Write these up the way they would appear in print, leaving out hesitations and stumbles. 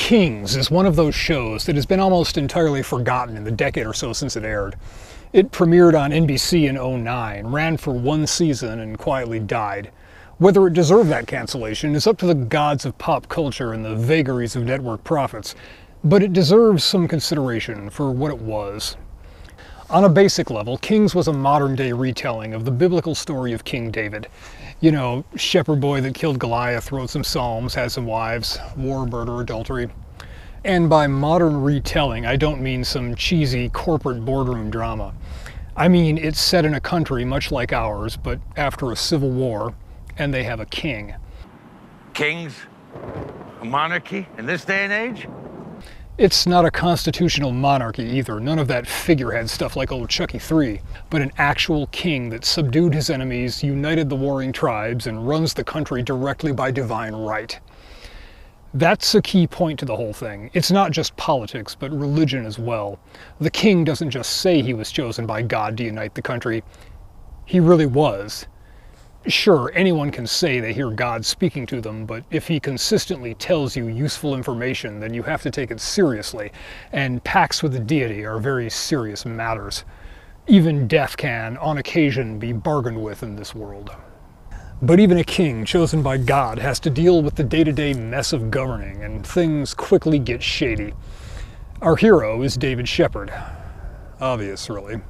Kings is one of those shows that has been almost entirely forgotten in the decade or so since it aired. It premiered on NBC in '09, ran for one season, and quietly died. Whether it deserved that cancellation is up to the gods of pop culture and the vagaries of network profits, but it deserves some consideration for what it was. On a basic level, Kings was a modern-day retelling of the biblical story of King David. You know, shepherd boy that killed Goliath, wrote some psalms, had some wives, war, murder, adultery. And by modern retelling, I don't mean some cheesy corporate boardroom drama. I mean it's set in a country much like ours, but after a civil war, and they have a king. Kings? A monarchy in this day and age? It's not a constitutional monarchy either, none of that figurehead stuff like old Chucky 3, but an actual king that subdued his enemies, united the warring tribes, and runs the country directly by divine right. That's a key point to the whole thing. It's not just politics, but religion as well. The king doesn't just say he was chosen by God to unite the country. He really was. Sure, anyone can say they hear God speaking to them, but if he consistently tells you useful information, then you have to take it seriously, and pacts with the deity are very serious matters. Even death can, on occasion, be bargained with in this world. But even a king chosen by God has to deal with the day-to-day mess of governing, and things quickly get shady. Our hero is David Shepherd. Obvious, really.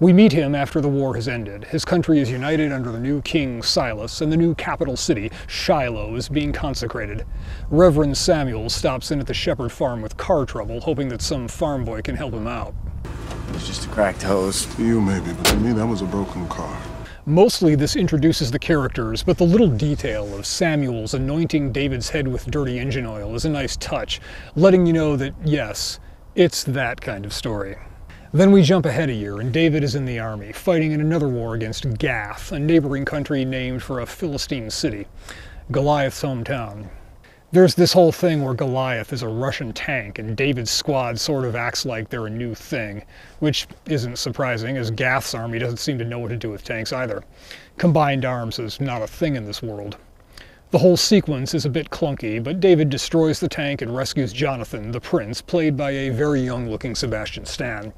We meet him after the war has ended. His country is united under the new king, Silas, and the new capital city, Shiloh, is being consecrated. Reverend Samuel stops in at the Shepherd farm with car trouble, hoping that some farm boy can help him out. It was just a cracked hose. To you maybe, but to me that was a broken car. Mostly this introduces the characters, but the little detail of Samuel's anointing David's head with dirty engine oil is a nice touch, letting you know that, yes, it's that kind of story. Then we jump ahead a year, and David is in the army, fighting in another war against Gath, a neighboring country named for a Philistine city, Goliath's hometown. There's this whole thing where Goliath is a Russian tank, and David's squad sort of acts like they're a new thing, which isn't surprising, as Gath's army doesn't seem to know what to do with tanks either. Combined arms is not a thing in this world. The whole sequence is a bit clunky, but David destroys the tank and rescues Jonathan, the prince, played by a very young-looking Sebastian Stan.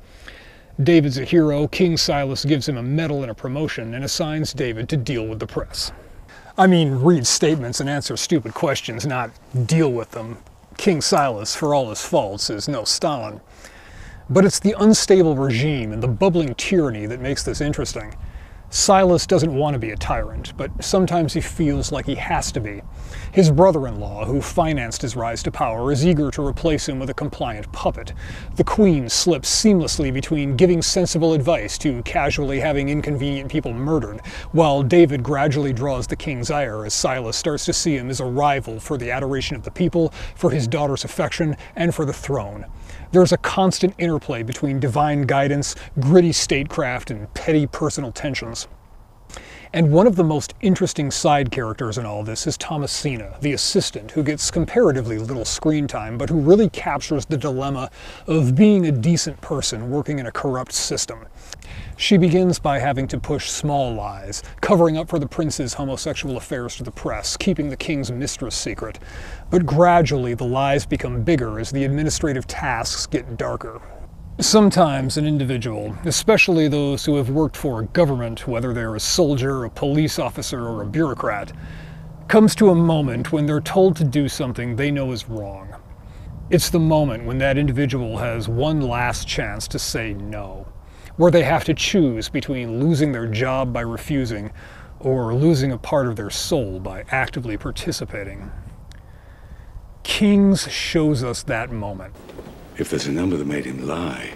David's a hero, King Silas gives him a medal and a promotion, and assigns David to deal with the press. I mean, read statements and answer stupid questions, not deal with them. King Silas, for all his faults, is no Stalin. But it's the unstable regime and the bubbling tyranny that makes this interesting. Silas doesn't want to be a tyrant, but sometimes he feels like he has to be. His brother-in-law, who financed his rise to power, is eager to replace him with a compliant puppet. The queen slips seamlessly between giving sensible advice to casually having inconvenient people murdered, while David gradually draws the king's ire as Silas starts to see him as a rival for the adoration of the people, for his daughter's affection, and for the throne. There's a constant interplay between divine guidance, gritty statecraft, and petty personal tensions. And one of the most interesting side characters in all this is Thomasina, the assistant, who gets comparatively little screen time, but who really captures the dilemma of being a decent person working in a corrupt system. She begins by having to push small lies, covering up for the prince's homosexual affairs to the press, keeping the king's mistress secret. But gradually the lies become bigger as the administrative tasks get darker. Sometimes an individual, especially those who have worked for government, whether they're a soldier, a police officer, or a bureaucrat, comes to a moment when they're told to do something they know is wrong. It's the moment when that individual has one last chance to say no, where they have to choose between losing their job by refusing or losing a part of their soul by actively participating. Kings shows us that moment. If there's a number that made him lie,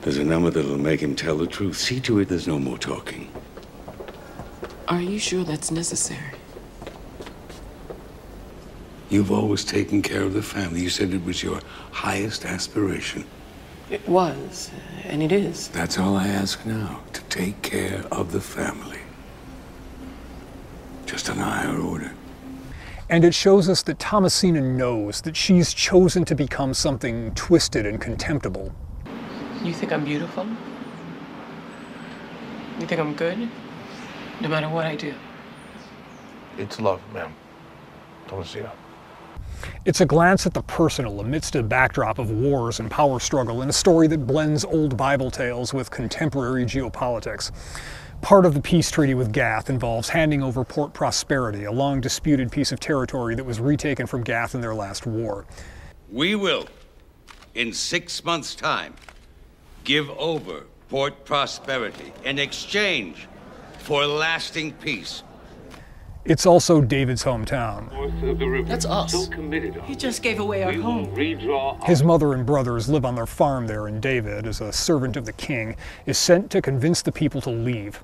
there's a number that'll make him tell the truth. See to it there's no more talking. Are you sure that's necessary? You've always taken care of the family. You said it was your highest aspiration. It was, and it is. That's all I ask now, to take care of the family. Just an higher order. And it shows us that Thomasina knows that she's chosen to become something twisted and contemptible. You think I'm beautiful? You think I'm good? No matter what I do? It's love, ma'am. Thomasina. It's a glance at the personal amidst a backdrop of wars and power struggle in a story that blends old Bible tales with contemporary geopolitics. Part of the peace treaty with Gath involves handing over Port Prosperity, a long-disputed piece of territory that was retaken from Gath in their last war. We will, in 6 months' time, give over Port Prosperity in exchange for lasting peace. It's also David's hometown. That's us. You just gave away our home. His mother and brothers live on their farm there, and David, as a servant of the king, is sent to convince the people to leave.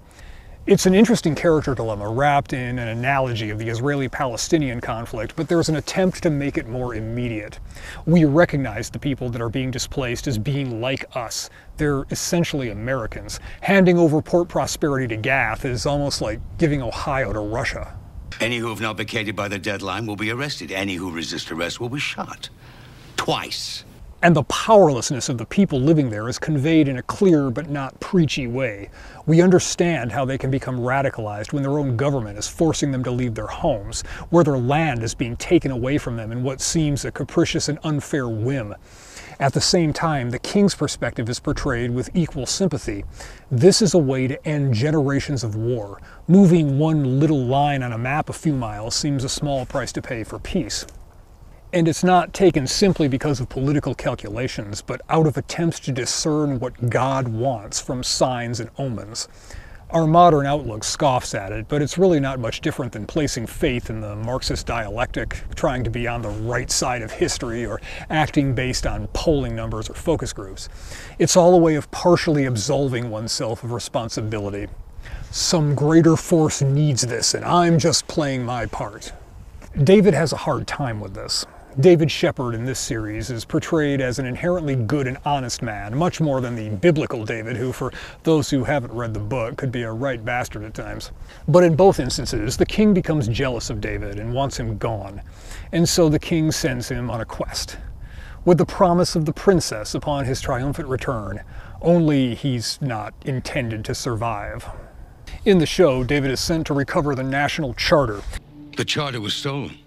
It's an interesting character dilemma wrapped in an analogy of the Israeli-Palestinian conflict, but there's an attempt to make it more immediate. We recognize the people that are being displaced as being like us. They're essentially Americans. Handing over Port Prosperity to Gath is almost like giving Ohio to Russia. Any who have not vacated by the deadline will be arrested. Any who resist arrest will be shot. Twice. And the powerlessness of the people living there is conveyed in a clear but not preachy way. We understand how they can become radicalized when their own government is forcing them to leave their homes, where their land is being taken away from them in what seems a capricious and unfair whim. At the same time, the king's perspective is portrayed with equal sympathy. This is a way to end generations of war. Moving one little line on a map a few miles seems a small price to pay for peace. And it's not taken simply because of political calculations, but out of attempts to discern what God wants from signs and omens. Our modern outlook scoffs at it, but it's really not much different than placing faith in the Marxist dialectic, trying to be on the right side of history, or acting based on polling numbers or focus groups. It's all a way of partially absolving oneself of responsibility. Some greater force needs this, and I'm just playing my part. David has a hard time with this. David Shepard in this series is portrayed as an inherently good and honest man, much more than the biblical David, who, for those who haven't read the book, could be a right bastard at times. But in both instances, the king becomes jealous of David and wants him gone, and so the king sends him on a quest, with the promise of the princess upon his triumphant return, only he's not intended to survive. In the show, David is sent to recover the national charter. The charter was stolen.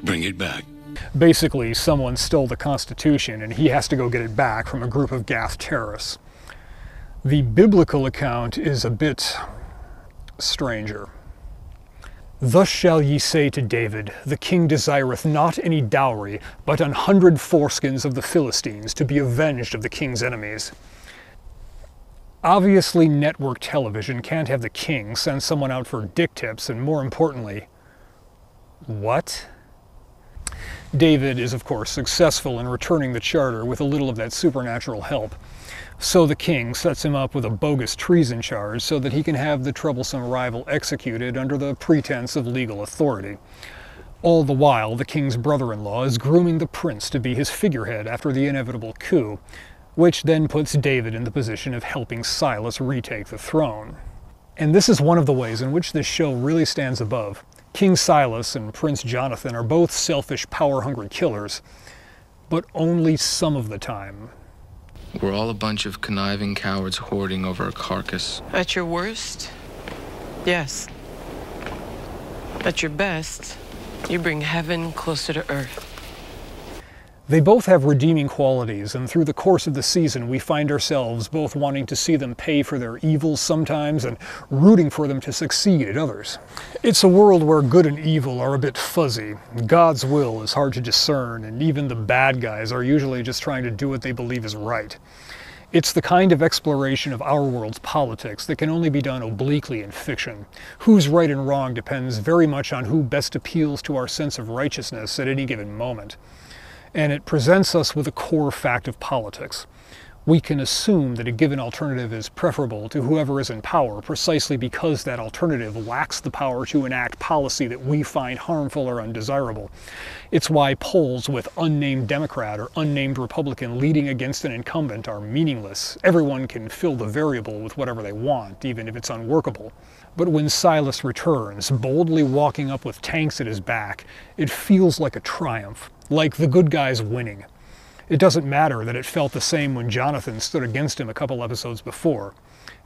Bring it back. Basically, someone stole the Constitution, and he has to go get it back from a group of Gath terrorists. The biblical account is a bit stranger. Thus shall ye say to David, the king desireth not any dowry, but 100 foreskins of the Philistines, to be avenged of the king's enemies. Obviously, network television can't have the king send someone out for dick tips, and more importantly, what? David is, of course, successful in returning the charter with a little of that supernatural help. So the king sets him up with a bogus treason charge so that he can have the troublesome rival executed under the pretense of legal authority. All the while, the king's brother-in-law is grooming the prince to be his figurehead after the inevitable coup, which then puts David in the position of helping Silas retake the throne. And this is one of the ways in which this show really stands above. King Silas and Prince Jonathan are both selfish, power-hungry killers, but only some of the time. We're all a bunch of conniving cowards hoarding over a carcass. At your worst, yes. At your best, you bring heaven closer to earth. They both have redeeming qualities, and through the course of the season we find ourselves both wanting to see them pay for their evils sometimes and rooting for them to succeed at others. It's a world where good and evil are a bit fuzzy. God's will is hard to discern, and even the bad guys are usually just trying to do what they believe is right. It's the kind of exploration of our world's politics that can only be done obliquely in fiction. Who's right and wrong depends very much on who best appeals to our sense of righteousness at any given moment. And it presents us with a core fact of politics. We can assume that a given alternative is preferable to whoever is in power precisely because that alternative lacks the power to enact policy that we find harmful or undesirable. It's why polls with unnamed Democrat or unnamed Republican leading against an incumbent are meaningless. Everyone can fill the variable with whatever they want, even if it's unworkable. But when Silas returns, boldly walking up with tanks at his back, it feels like a triumph, like the good guys winning. It doesn't matter that it felt the same when Jonathan stood against him a couple episodes before.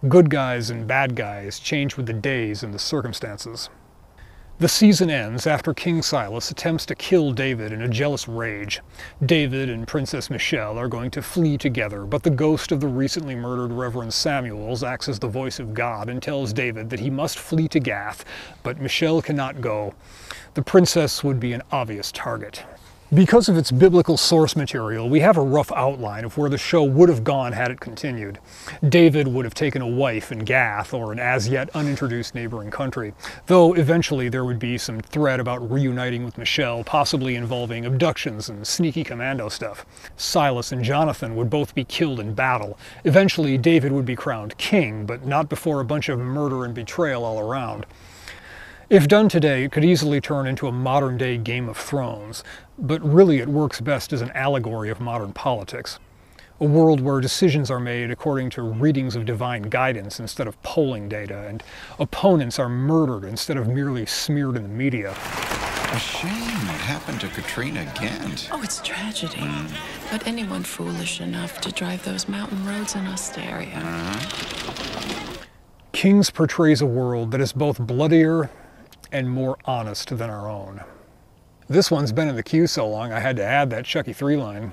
Good guys and bad guys change with the days and the circumstances. The season ends after King Silas attempts to kill David in a jealous rage. David and Princess Michelle are going to flee together, but the ghost of the recently murdered Reverend Samuels acts as the voice of God and tells David that he must flee to Gath, but Michelle cannot go. The princess would be an obvious target. Because of its biblical source material, we have a rough outline of where the show would have gone had it continued. David would have taken a wife in Gath, or an as-yet unintroduced neighboring country, though eventually there would be some thread about reuniting with Michelle, possibly involving abductions and sneaky commando stuff. Silas and Jonathan would both be killed in battle. Eventually, David would be crowned king, but not before a bunch of murder and betrayal all around. If done today, it could easily turn into a modern-day Game of Thrones, but really it works best as an allegory of modern politics. A world where decisions are made according to readings of divine guidance instead of polling data, and opponents are murdered instead of merely smeared in the media. A shame what happened to Katrina Gant. Oh, it's tragedy. But anyone foolish enough to drive those mountain roads in Osteria. Kings portrays a world that is both bloodier and more honest than our own. This one's been in the queue so long I had to add that Chucky 3 line.